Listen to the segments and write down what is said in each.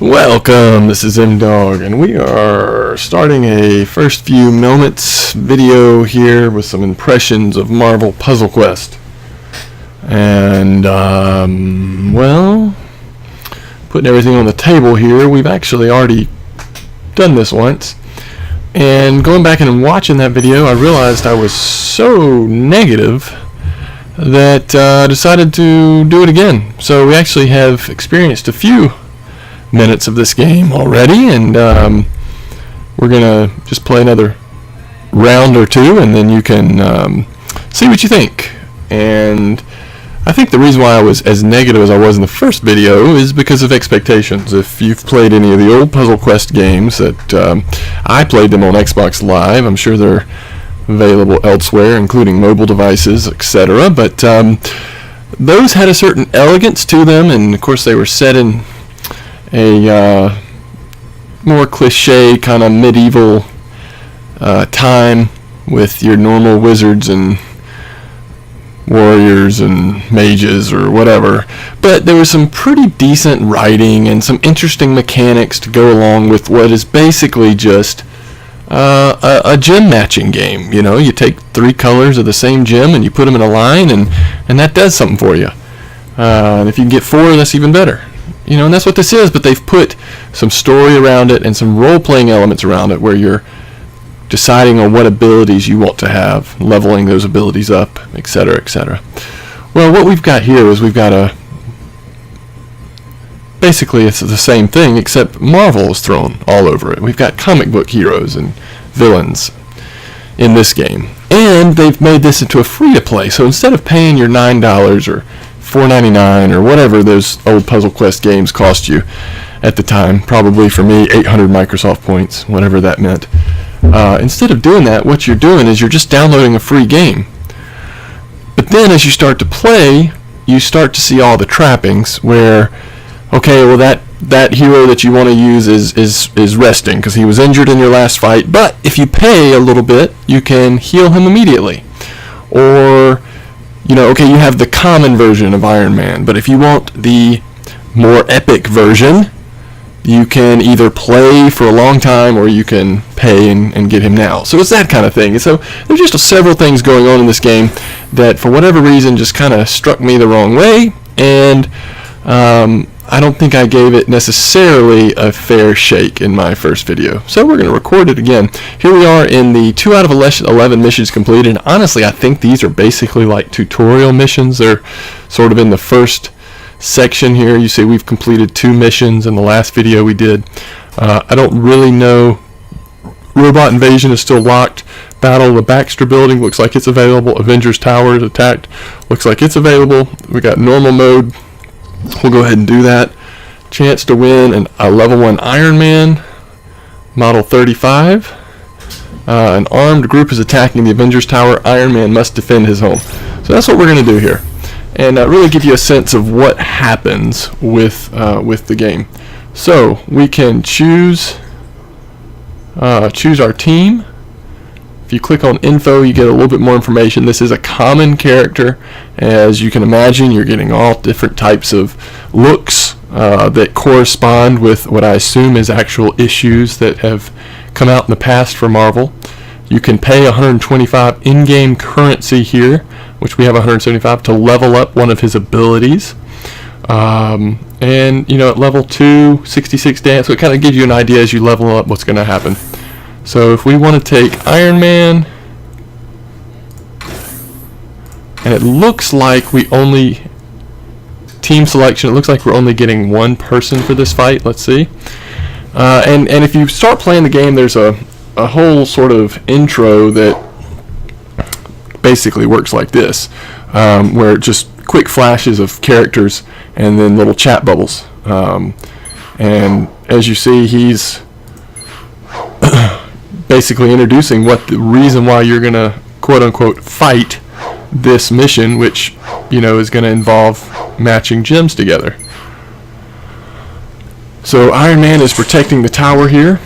Welcome, this is M-Dog, and we are starting a first few moments video here with some impressions of Marvel Puzzle Quest. And, well, putting everything on the table here, we've actually already done this once. And going back and watching that video, I realized I was so negative that I decided to do it again. So we actually have experienced a few minutes of this game already, and we're gonna just play another round or two, and then you can see what you think. And I think the reason why I was as negative as I was in the first video is because of expectations. If you've played any of the old Puzzle Quest games that I played them on Xbox Live, I'm sure they're available elsewhere, including mobile devices, etc. But those had a certain elegance to them, and of course they were set in a more cliche kind of medieval time with your normal wizards and warriors and mages or whatever. But there was some pretty decent writing and some interesting mechanics to go along with what is basically just a gem matching game. You know, you take three colors of the same gem and you put them in a line, and that does something for you. And if you can get four, that's even better. You know, and that's what this is, but they've put some story around it and some role-playing elements around it where you're deciding on what abilities you want to have, leveling those abilities up, etc., etc. Well, what we've got here is we've got basically it's the same thing, except Marvel is thrown all over it. We've got comic book heroes and villains in this game. And they've made this into a free-to-play, so instead of paying your $9 or $4.99 or whatever those old Puzzle Quest games cost you at the time, probably for me 800 Microsoft points, whatever that meant. Instead of doing that, what you're doing is you're just downloading a free game. But then as you start to play, you start to see all the trappings where, okay, well that hero that you want to use is resting because he was injured in your last fight, but if you pay a little bit, you can heal him immediately. Or, you know, okay, you have the common version of Iron Man, but if you want the more epic version, you can either play for a long time or you can pay and get him now. So it's that kind of thing. And so there's just several things going on in this game that for whatever reason just kind of struck me the wrong way, and I don't think I gave it necessarily a fair shake in my first video. So we're going to record it again. Here we are in the 2 out of 11 missions completed. And honestly, I think these are basically like tutorial missions. They're sort of in the first section here. You see we've completed 2 missions in the last video we did. I don't really know. Robot Invasion is still locked. Battle of the Baxter Building looks like it's available. Avengers Tower is attacked. Looks like it's available. We got normal mode. We'll go ahead and do that. Chance to win a level 1 Iron Man, model 35. An armed group is attacking the Avengers Tower. Iron Man must defend his home. So that's what we're going to do here, and really give you a sense of what happens with the game. So we can choose our team. If you click on info, you get a little bit more information. This is a common character. As you can imagine, you're getting all different types of looks that correspond with what I assume is actual issues that have come out in the past for Marvel. You can pay 125 in-game currency here, which we have 175, to level up one of his abilities. And, you know, at level 2, 66 dance, so it kind of gives you an idea as you level up what's going to happen. So if we want to take Iron Man, and it looks like we only, team selection, it looks like we're only getting one person for this fight. Let's see. And if you start playing the game, there's a whole sort of intro that basically works like this, where just quick flashes of characters and then little chat bubbles. And as you see, he's basically introducing what the reason why you're going to quote-unquote fight this mission, which, you know, is going to involve matching gems together. So Iron Man is protecting the tower here,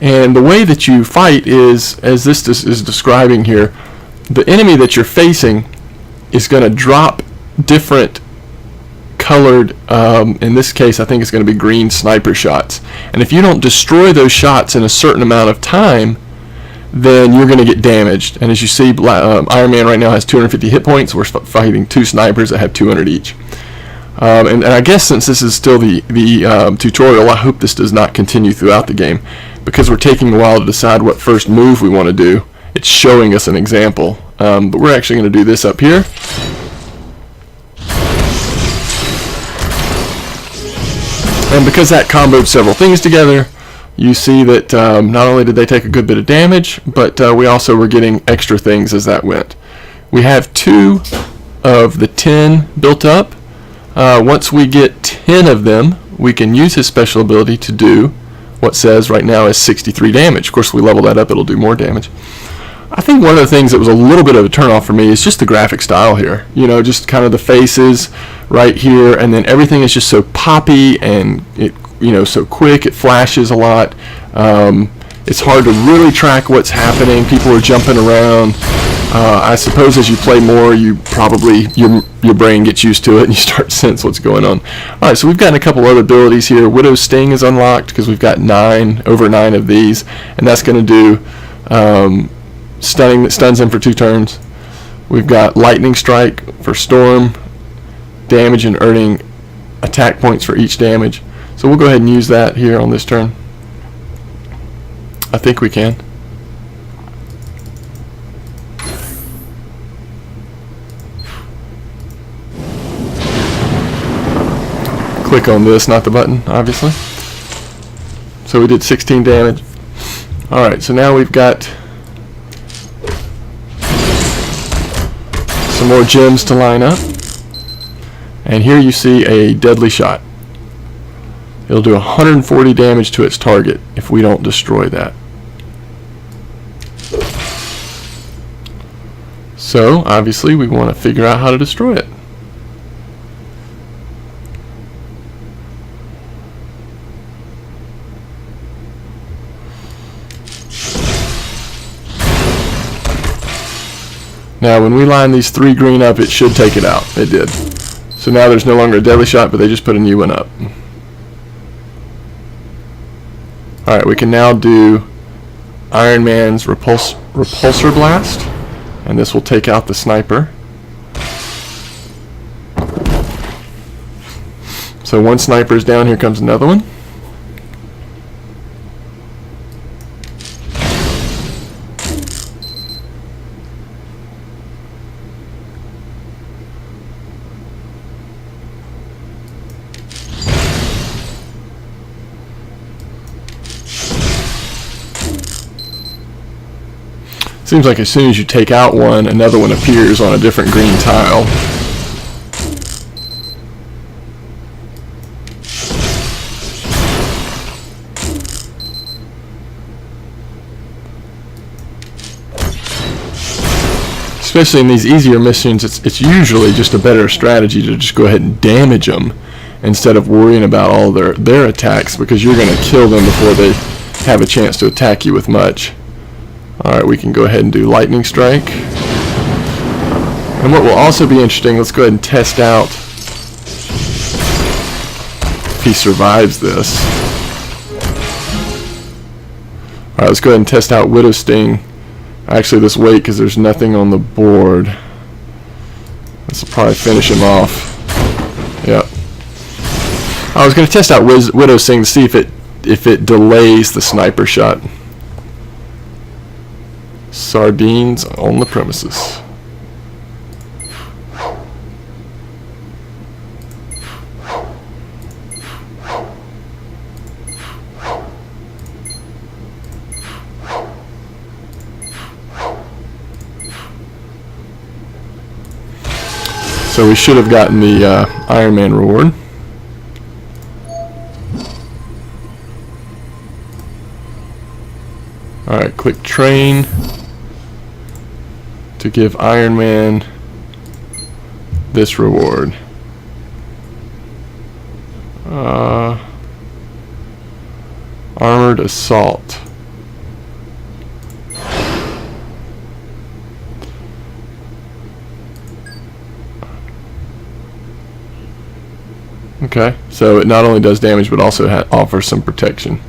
and the way that you fight is, as this is describing here, the enemy that you're facing is going to drop different colored, in this case I think it's going to be green sniper shots. And if you don't destroy those shots in a certain amount of time, then you're going to get damaged. And as you see, Iron Man right now has 250 hit points. We're fighting 2 snipers that have 200 each. And I guess since this is still the tutorial, I hope this does not continue throughout the game, because we're taking a while to decide what first move we want to do. It's showing us an example, but we're actually going to do this up here. And because that comboed several things together, you see that not only did they take a good bit of damage, but we also were getting extra things as that went. We have 2 of the 10 built up. Once we get 10 of them, we can use his special ability to do what says right now is 63 damage. Of course, we level that up, it'll do more damage. I think one of the things that was a little bit of a turnoff for me is just the graphic style here. You know, just kind of the faces right here, and then everything is just so poppy and it, you know, so quick. It flashes a lot. It's hard to really track what's happening. People are jumping around. I suppose as you play more, you probably your brain gets used to it and you start to sense what's going on. All right, so we've gotten a couple other abilities here. Widow's Sting is unlocked because we've got over 9 of these, and that's going to do stunning that stuns him for 2 turns. We've got Lightning Strike for Storm, damage and earning attack points for each damage. So we'll go ahead and use that here on this turn. I think we can. Click on this, not the button, obviously. So we did 16 damage. Alright, so now we've got some more gems to line up. And here you see a deadly shot. It'll do 140 damage to its target if we don't destroy that. So, obviously, we want to figure out how to destroy it. Now, when we line these 3 green up, it should take it out. It did. So now there's no longer a deadly shot, but they just put a new one up. Alright, we can now do Iron Man's Repulsor Blast, and this will take out the sniper. So one sniper's down, here comes another one. Seems like as soon as you take out one, another one appears on a different green tile. Especially in these easier missions, it's usually just a better strategy to just go ahead and damage them instead of worrying about all their attacks, because you're going to kill them before they have a chance to attack you with much. Alright, we can go ahead and do Lightning Strike. And what will also be interesting, let's go ahead and test out if he survives this. Alright, let's go ahead and test out Widow's Sting. Actually, let's wait because there's nothing on the board. This will probably finish him off. Yep. I was going to test out Widow's Sting to see if it delays the sniper shot. Sardines on the premises. So we should have gotten the Iron Man reward. Alright, click train to give Iron Man this reward. Armored Assault. Okay, so it not only does damage but also offers some protection.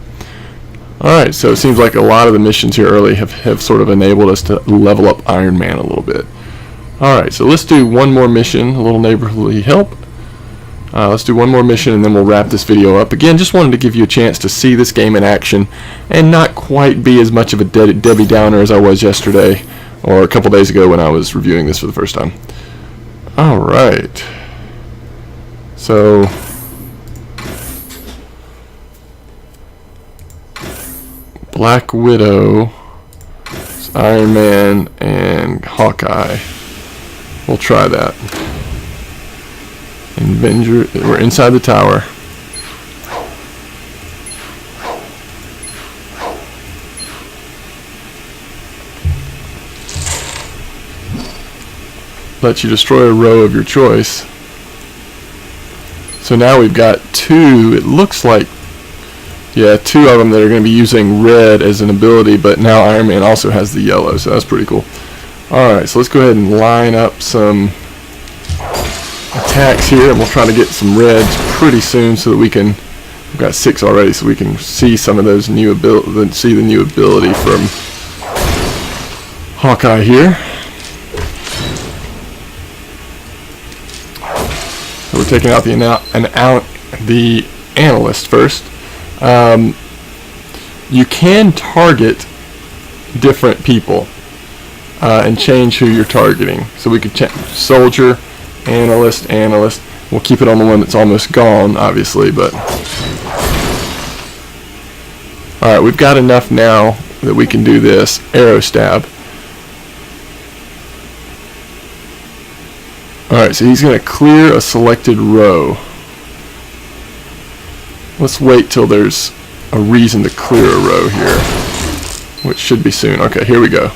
Alright, so it seems like a lot of the missions here early have sort of enabled us to level up Iron Man a little bit. Alright, so let's do one more mission, a little neighborly help. Let's do one more mission and then we'll wrap this video up. Again, just wanted to give you a chance to see this game in action and not quite be as much of a Debbie Downer as I was yesterday or a couple days ago when I was reviewing this for the first time. Alright, so Black Widow, Iron Man, and Hawkeye. We'll try that. Avenger, we're inside the tower. Let you destroy a row of your choice. So now we've got two, it looks like, yeah, two of them that are going to be using red as an ability, but now Iron Man also has the yellow, so that's pretty cool. Alright, so let's go ahead and line up some attacks here, and we'll try to get some reds pretty soon so that we can, we've got 6 already, so we can see some of those new ability, see the new ability from Hawkeye here. So we're taking out the analyst first. You can target different people and change who you're targeting. So we could soldier, analyst. We'll keep it on the one that's almost gone, obviously, but alright, we've got enough now that we can do this. Arrow stab. Alright, so he's going to clear a selected row. Let's wait till there's a reason to clear a row here, which should be soon. Okay, here we go.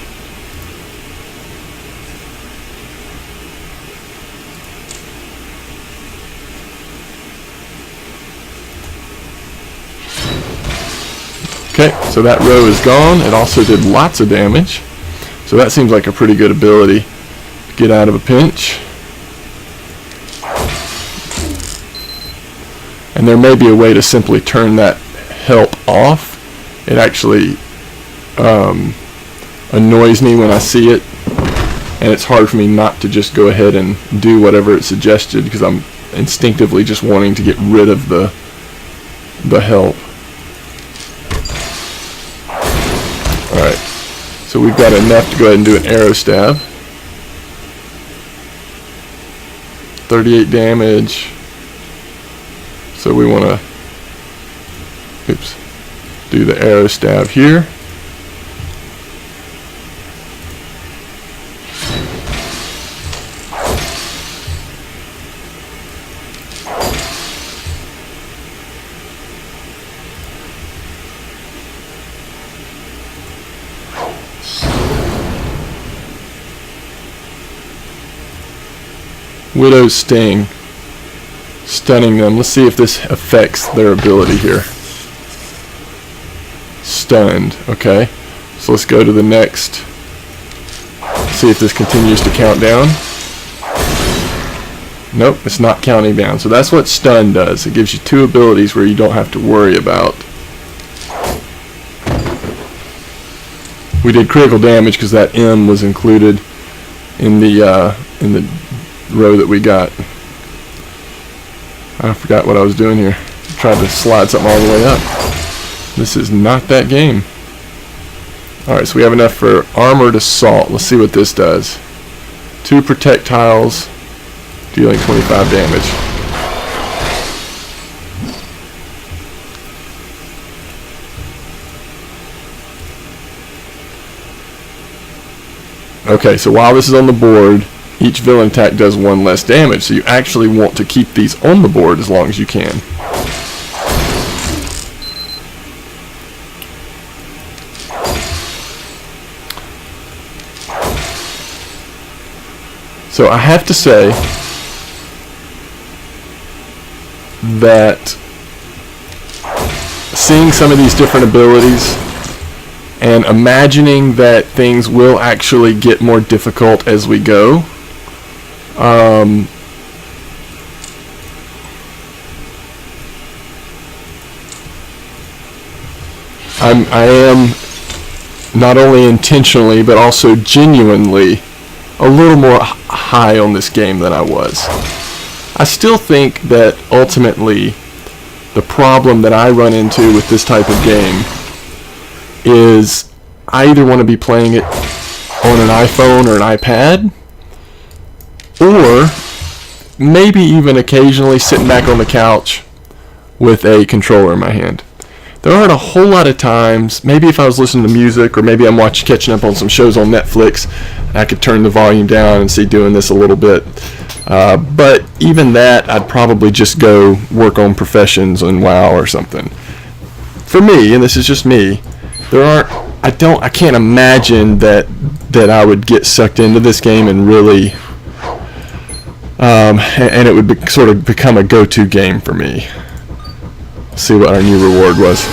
Okay, so that row is gone. It also did lots of damage. So that seems like a pretty good ability to get out of a pinch. And there may be a way to simply turn that help off. It actually annoys me when I see it, and it's hard for me not to just go ahead and do whatever it suggested because I'm instinctively just wanting to get rid of the help. Alright, so we've got enough to go ahead and do an arrow stab. 38 damage. So we want to, do the arrow stab here. Widow's Sting. Stunning them. Let's see if this affects their ability here. Stunned. Okay. So let's go to the next. See if this continues to count down. Nope, it's not counting down. So that's what stun does. It gives you 2 abilities where you don't have to worry about. We did critical damage because that M was included in the row that we got. I forgot what I was doing here. I tried to slide something all the way up. This is not that game. Alright, so we have enough for armored assault. Let's see what this does. 2 projectiles, dealing 25 damage. Okay, so while this is on the board, each villain attack does 1 less damage, so you actually want to keep these on the board as long as you can. So I have to say that seeing some of these different abilities and imagining that things will actually get more difficult as we go, I am not only intentionally but also genuinely a little more high on this game than I was. I still think that ultimately the problem that I run into with this type of game is I either want to be playing it on an iPhone or an iPad, or maybe even occasionally sitting back on the couch with a controller in my hand. There aren't a whole lot of times, maybe if I was listening to music or maybe I'm catching up on some shows on Netflix, I could turn the volume down and see doing this a little bit. But even that, I'd probably just go work on Professions on WoW or something. For me, and this is just me, I can't imagine that I would get sucked into this game and really, and it would sort of become a go-to game for me. See what our new reward was.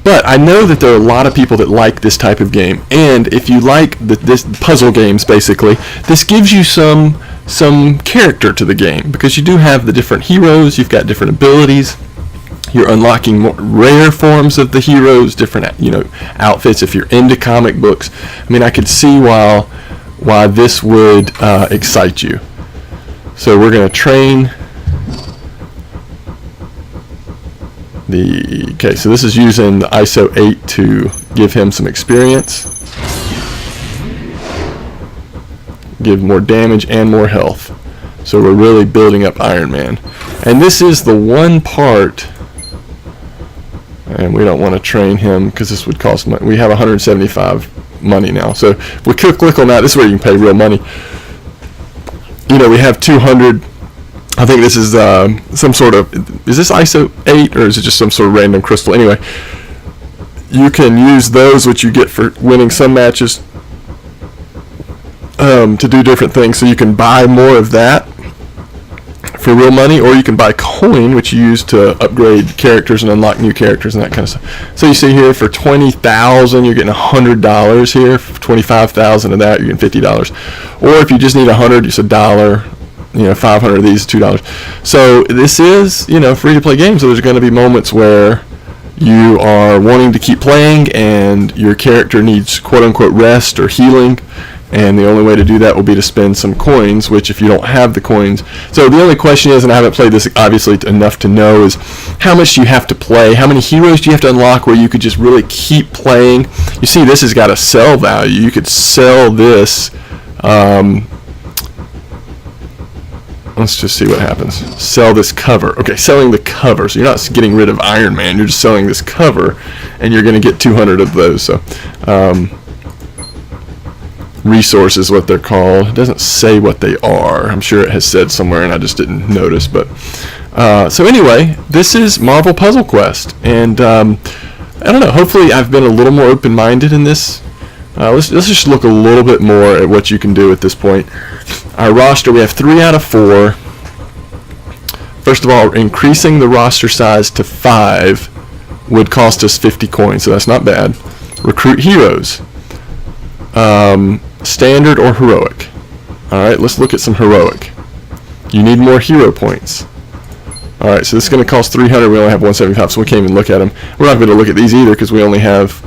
But I know that there are a lot of people that like this type of game, and if you like this puzzle games, basically, this gives you some character to the game, because you do have the different heroes, you've got different abilities, you're unlocking more rare forms of the heroes, different outfits. If you're into comic books, I mean, I could see why this would excite you. So we're going to train. Okay, so this is using the ISO 8 to give him some experience, give more damage and more health. So we're really building up Iron Man. And this is the one part, and we don't want to train him because this would cost money. We have 175 money now. So if we click on that, this is where you can pay real money. We have 200. I think this is some sort of, is this ISO 8 or is it just some sort of random crystal? Anyway, you can use those, which you get for winning some matches, to do different things. So you can buy more of that for real money, or you can buy coin, which you use to upgrade characters and unlock new characters and that kind of stuff. So you see here, for 20,000, you're getting $100 here. For 25,000 of that, you're getting $50. Or if you just need 100, it's $1. 500 of these, $2. So this is, free-to-play game. So there's going to be moments where you are wanting to keep playing and your character needs quote-unquote rest or healing, and the only way to do that will be to spend some coins, which if you don't have the coins. So the only question is, and I haven't played this obviously enough to know, is how much do you have to play? How many heroes do you have to unlock where you could just really keep playing? You see, this has got a sell value. You could sell this. Let's just see what happens. Sell this cover. Okay, selling the cover. So you're not getting rid of Iron Man. You're just selling this cover, and you're going to get 200 of those. So resources, what they're called. It doesn't say what they are. I'm sure it has said somewhere, and I just didn't notice. But so anyway, this is Marvel Puzzle Quest, and I don't know. Hopefully, I've been a little more open-minded in this. Let's just look a little bit more at what you can do at this point. Our roster, we have 3 out of 4. First of all, increasing the roster size to 5 would cost us 50 coins, so that's not bad. Recruit heroes. Standard or heroic. Alright, let's look at some heroic. You need more hero points. Alright, so this is going to cost 300. We only have 175, so we can't even look at them. We're not going to look at these either because we only have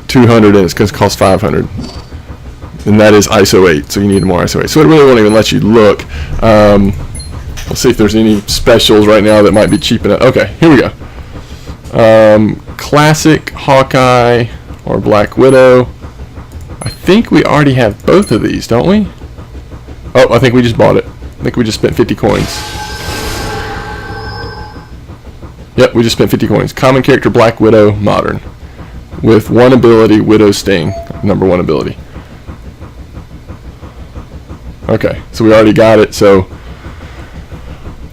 200 and it's going to cost 500. And that is ISO 8, so you need more ISO 8. So it really won't even let you look. Let's see if there's any specials right now that might be cheap enough. Okay, here we go. Classic Hawkeye or Black Widow. I think we already have both of these, don't we? Oh, I think we just bought it. I think we just spent 50 coins. Yep, we just spent 50 coins. Common character Black Widow, modern. With one ability, Widow Sting, number 1 ability. Okay, so we already got it, so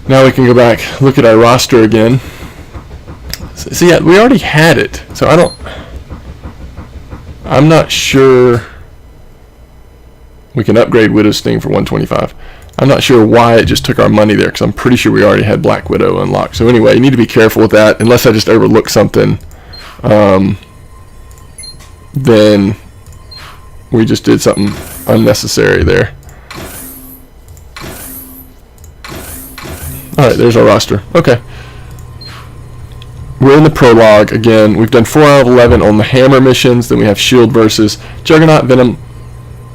now we can go back, look at our roster again. So yeah, we already had it, so I'm not sure we can upgrade Widow Sting for 125. I'm not sure why it just took our money there, because I'm pretty sure we already had Black Widow unlocked. So anyway, you need to be careful with that, unless I just overlooked something. Then we just did something unnecessary there. Alright, there's our roster. Okay. we're in the prologue again. We've done 4 out of 11 on the Hammer missions. Then we have Shield versus Juggernaut, Venom,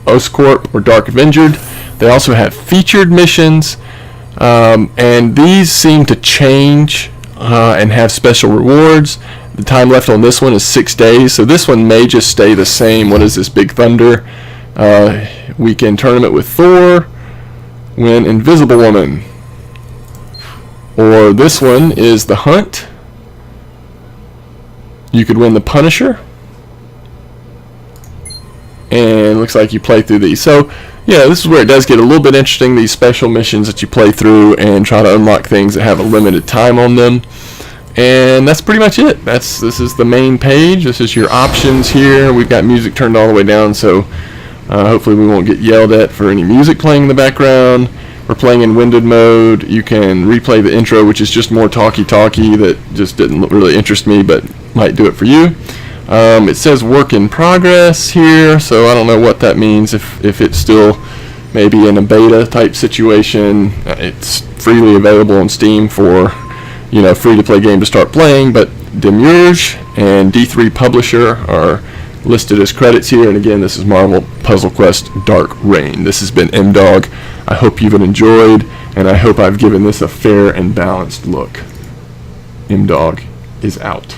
Oscorp, or Dark Avenged. They also have featured missions, and these seem to change and have special rewards. The time left on this one is 6 days, so this one may just stay the same. What is this? Big Thunder weekend tournament with Thor, win Invisible Woman. Or this one is The Hunt. You could win the Punisher. And looks like you play through these. So, yeah, this is where it does get a little bit interesting, these special missions that you play through and try to unlock things that have a limited time on them. And that's pretty much it. This is the main page. This is your options here. We've got music turned all the way down, so hopefully we won't get yelled at for any music playing in the background. We're playing in windowed mode. You can replay the intro, which is just more talky that just didn't really interest me, but might do it for you. It says work in progress here, so I don't know what that means, if it's still maybe in a beta type situation. It's freely available on Steam for, free to play game to start playing, but Demiurge and D3 Publisher are listed as credits here. And again, this is Marvel Puzzle Quest Dark Reign. This has been M-Dog. I hope you've enjoyed, and I hope I've given this a fair and balanced look. M-Dog is out.